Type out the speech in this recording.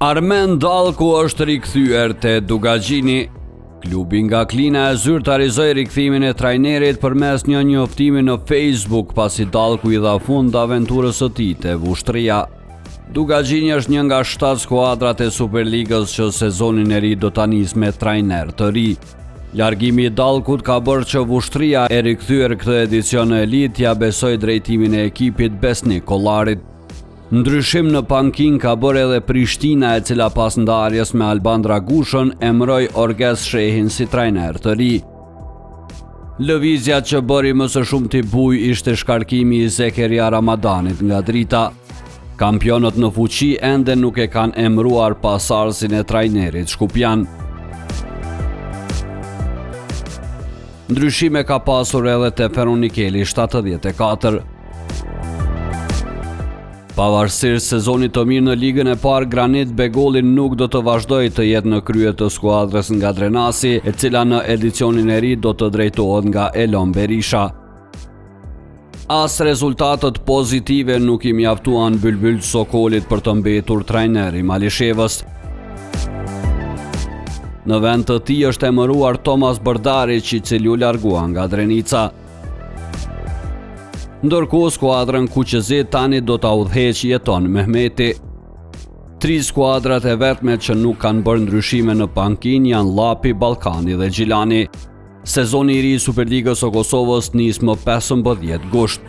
Armen Dallku është rikthyer te Dugagjini. Klubi nga Klina e zyrtarizoi rikthimin e trajnerit përmes një njoftimi në Facebook pasi Dallku i dha fund aventurës së tij te Vushtria. Dugagjini është një nga 7 skuadrat e Superligës që sezonin e ri do ta nisë me trajner të ri. Largimi i Dallkut ka bërë që Vushtria e rikthyer këtë edicion në elitë ja besoj drejtimin e ekipit Besnik Kollarit. Ndryshim në pankin ka bërë edhe Prishtina, e cila pas ndarjes me Alban Dragushën emëroi Orges Shehin si trajner të ri. Lëvizja që bëri më së shumti buj ishte shkarkimi i Zekeria Ramadanit nga drita. Kampionët në fuqi ende nuk e kanë emëruar pasardhësin e trajnerit shkupian. Ndryshime ka pasur edhe te Feronikeli 74. Pavarësisht sezonit të mirë në ligën e parë, Granit Begolli nuk do të vazhdojë të jetë në krye të skuadrës nga Drenasi, e cila në edicionin e ri do të drejtohet nga Elon Berisha. As rezultatet pozitive nuk i mjaftuan Bylbyl Sokolit për të mbetur trajneri Malishevës. Në vend të tij është emëruar Tomas Brdarić, i cili u largua nga Drenica. Ndërkohë skuadrën Kuqëzit tani do ta udhëheqë Jeton Mehmeti. 3 skuadrat e vetme që nuk kanë bërë ndryshime në pankin janë Llapi, Ballkani dhe Gjilani. Sezoni i ri i Superligës së Kosovës nis më 15 gusht.